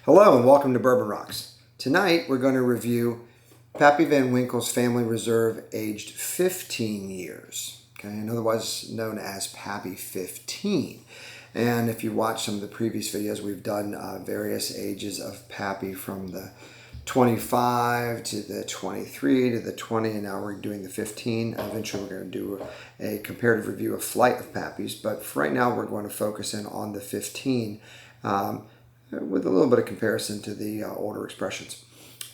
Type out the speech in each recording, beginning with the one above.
Hello and welcome to Bourbon Rocks. Tonight we're going to review Pappy Van Winkle's Family Reserve aged 15 years, okay, and otherwise known as Pappy 15. And if you watch some of the previous videos, we've done various ages of Pappy from the 25 to the 23 to the 20, and now we're doing the 15. Eventually we're going to do a comparative review of flight of Pappies, but for right now we're going to focus in on the 15 with a little bit of comparison to the older expressions.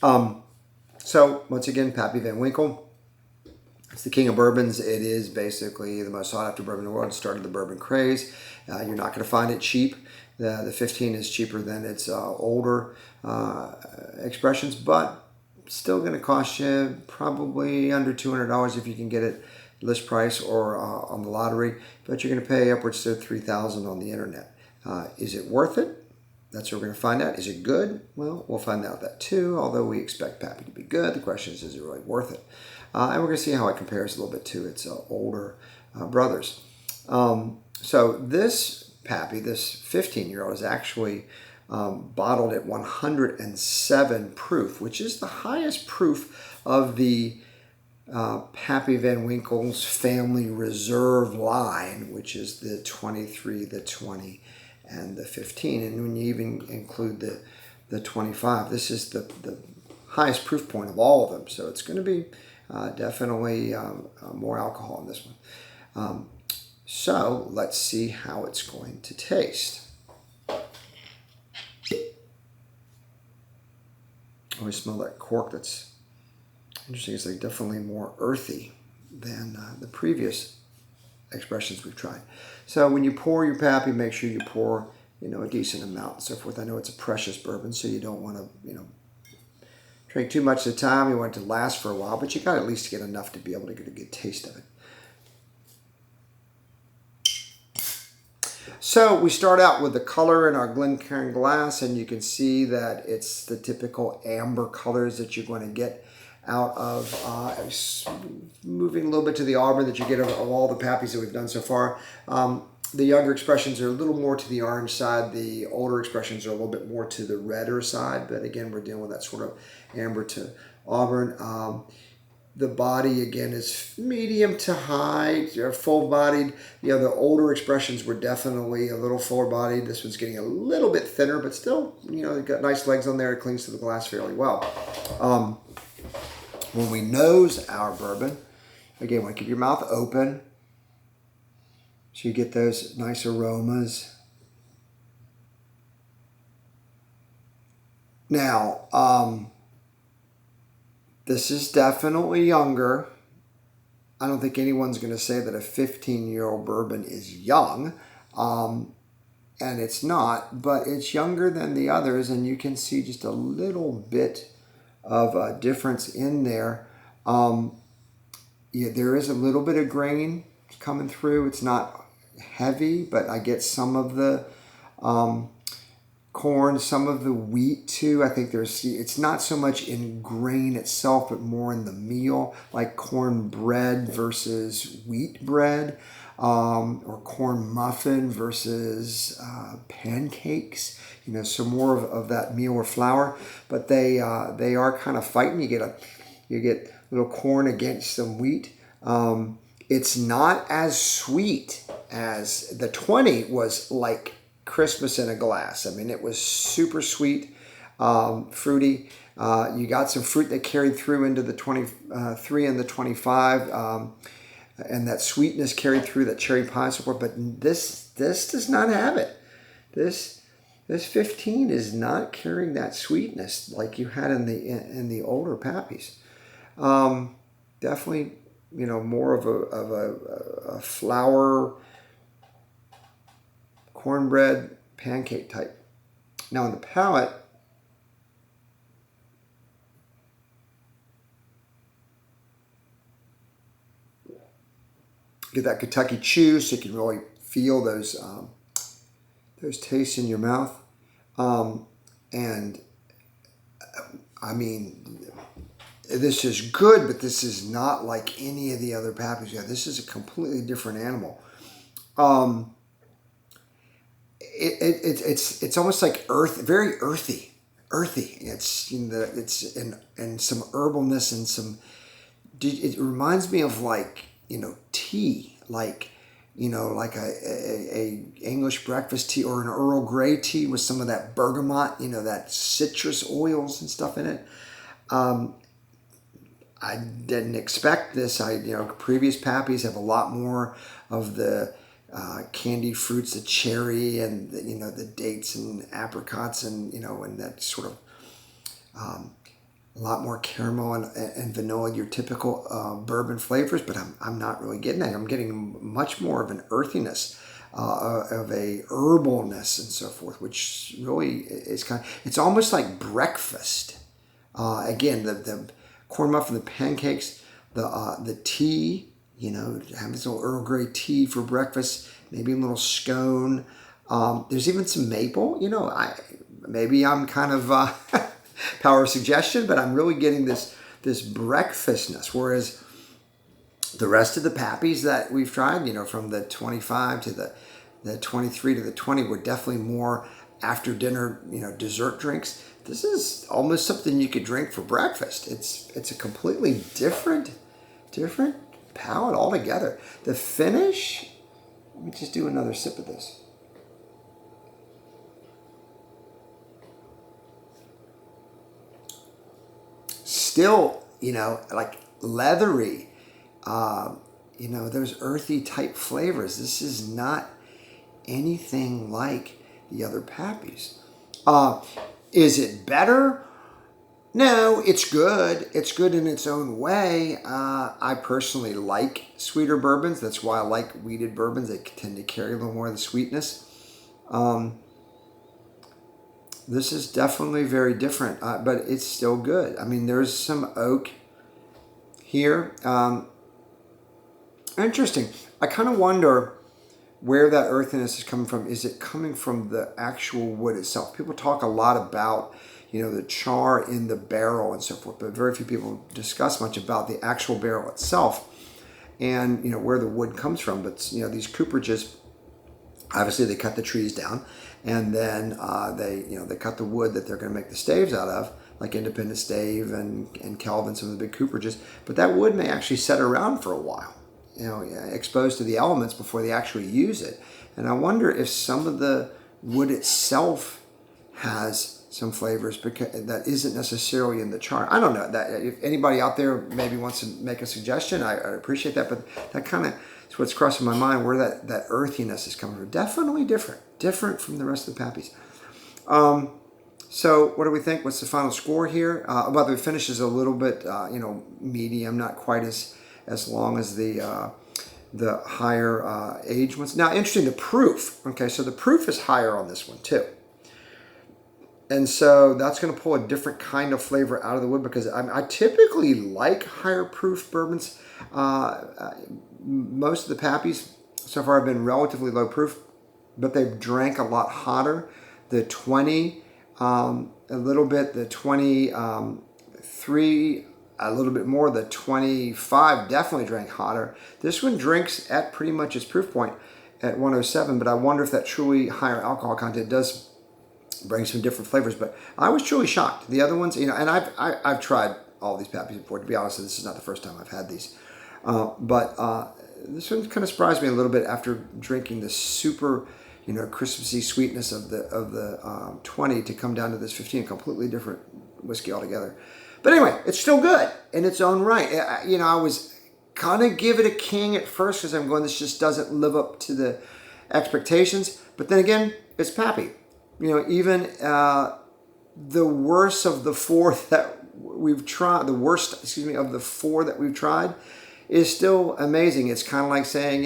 So once again, Pappy Van Winkle, it's the king of bourbons. It is basically the most sought after bourbon in the world. It started the bourbon craze. You're not going to find it cheap. The 15 is cheaper than its older expressions, but still going to cost you probably under $200 if you can get it list price or on the lottery. But you're going to pay upwards to $3,000 on the internet. Is it worth it? That's what we're going to find out. Is it good? Well, we'll find out that too, although we expect Pappy to be good. The question is it really worth it? And we're going to see how it compares a little bit to its older brothers. So this Pappy, this 15-year-old, is actually bottled at 107 proof, which is the highest proof of the Pappy Van Winkle's Family Reserve line, which is the 23, the 20, and the 15. And when you even include the 25, this is the highest proof point of all of them. So it's going to be definitely more alcohol in this one. So let's see how it's going to taste. I always smell that cork. That's interesting. It's like definitely more earthy than the previous expressions we've tried. So when you pour your Pappy, make sure you pour, a decent amount and so forth. I know it's a precious bourbon, so you don't want to, drink too much at a time. You want it to last for a while, but you got to at least get enough to be able to get a good taste of it. So we start out with the color in our Glencairn glass, and you can see that it's the typical amber colors that you're going to get out of moving a little bit to the auburn that you get of all the Pappies that we've done so far. The younger expressions are a little more to the orange side. The older expressions are a little bit more to the redder side, but again, we're dealing with that sort of amber to auburn. The body, again, is medium to high, full-bodied. The older expressions were definitely a little fuller-bodied. This one's getting a little bit thinner, but still, it's got nice legs on there. It clings to the glass fairly well. When we nose our bourbon, again, want to keep your mouth open so you get those nice aromas. Now, this is definitely younger. I don't think anyone's going to say that a 15-year-old bourbon is young, and it's not, but it's younger than the others, and you can see just a little bit of a difference in there. There is a little bit of grain coming through. It's not heavy, but I get some of the corn, some of the wheat too. I think it's not so much in grain itself, but more in the meal, like corn bread versus wheat bread, or corn muffin versus pancakes. So more of that meal or flour, but they are kind of fighting. You get little corn against some wheat. It's not as sweet as the 20 was, like Christmas in a glass. I mean, it was super sweet, fruity. You got some fruit that carried through into the 23 and the 25, and that sweetness carried through, that cherry pie and so forth. But this does not have it. This 15 is not carrying that sweetness like you had in the older Pappies. Definitely, more of a flour, cornbread, pancake type. Now in the palate, get that Kentucky chew, so you can really feel those tastes in your mouth. And I mean, this is good, but this is not like any of the other Pappies. Yeah, this is a completely different animal. It's almost like very earthy. earthy. It's it's and some herbalness and some. It reminds me of like tea, like like a English breakfast tea or an Earl Grey tea with some of that bergamot, that citrus oils and stuff in it. I didn't expect this. Previous Pappies have a lot more of the candied fruits, the cherry and the dates and apricots and and that sort of a lot more caramel and vanilla, your typical bourbon flavors. But I'm not really getting that. I'm getting much more of an earthiness, of a herbalness and so forth, which really is it's almost like breakfast. Again, the corn muffin, the pancakes, the tea, have this little Earl Grey tea for breakfast, maybe a little scone. There's even some maple, maybe I'm kind of power of suggestion, but I'm really getting this breakfastness, whereas the rest of the Pappies that we've tried, from the 25 to the 23 to the 20 were definitely more after dinner, dessert drinks. This is almost something you could drink for breakfast. It's a completely different palate altogether. The finish, let me just do another sip of this. Still, like leathery, those earthy type flavors. This is not anything like the other Pappies. Is it better? No, it's good. It's good in its own way. I personally like sweeter bourbons. That's why I like wheated bourbons. They tend to carry a little more of the sweetness. This is definitely very different, but it's still good. I mean, there's some oak here. Interesting. I kind of wonder where that earthiness is coming from. Is it coming from the actual wood itself? People talk a lot about, the char in the barrel and so forth, but very few people discuss much about the actual barrel itself and, where the wood comes from. But, these cooperages, obviously they cut the trees down and then they cut the wood that they're going to make the staves out of, like Independent Stave and Kelvin, some of the big cooperages. But that wood may actually set around for a while, exposed to the elements before they actually use it. And I wonder if some of the wood itself has some flavors because that isn't necessarily in the char. I don't know that if anybody out there maybe wants to make a suggestion, I appreciate that. But that kind of is what's crossing my mind, where that earthiness is coming from. Definitely different from the rest of the Pappies. So what do we think? What's the final score here? Well, the finish is a little bit medium, not quite as long as the higher age ones. Now, interesting, the proof. Okay, so the proof is higher on this one too. And so that's going to pull a different kind of flavor out of the wood because I typically like higher proof bourbons. Most of the Pappies so far have been relatively low proof, but they've drank a lot hotter. The 20, a little bit, the 23, a little bit more. The 25 definitely drank hotter. This one drinks at pretty much its proof point at 107, but I wonder if that truly higher alcohol content does bring some different flavors. But I was truly shocked. The other ones, and I've tried all these Pappies before. To be honest, this is not the first time I've had these. But this one kind of surprised me a little bit after drinking the super, Christmassy sweetness of the 20 to come down to this 15, a completely different whiskey altogether. But anyway, it's still good in its own right. I was kind of give it a king at first because I'm going, this just doesn't live up to the expectations. But then again, it's Pappy. Even the worst of the four that we've tried, of the four that we've tried is still amazing. It's kind of like saying,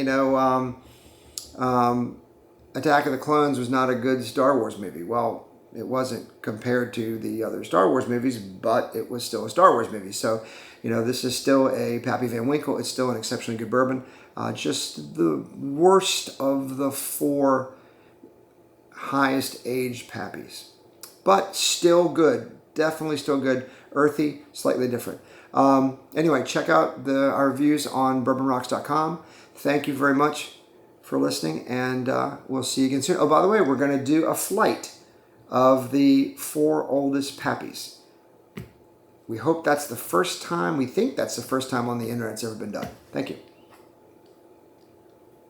Attack of the Clones was not a good Star Wars movie. Well, it wasn't compared to the other Star Wars movies, but it was still a Star Wars movie. So, this is still a Pappy Van Winkle. It's still an exceptionally good bourbon. Just the worst of the four highest aged Pappies, but still good. Definitely still good. Earthy, slightly different. Anyway, check out our reviews on bourbonrocks.com. Thank you very much for listening, and we'll see you again soon. Oh, by the way, we're going to do a flight of the 4 oldest Pappies. We hope that's the first time, we think that's the first time on the internet's ever been done. Thank you.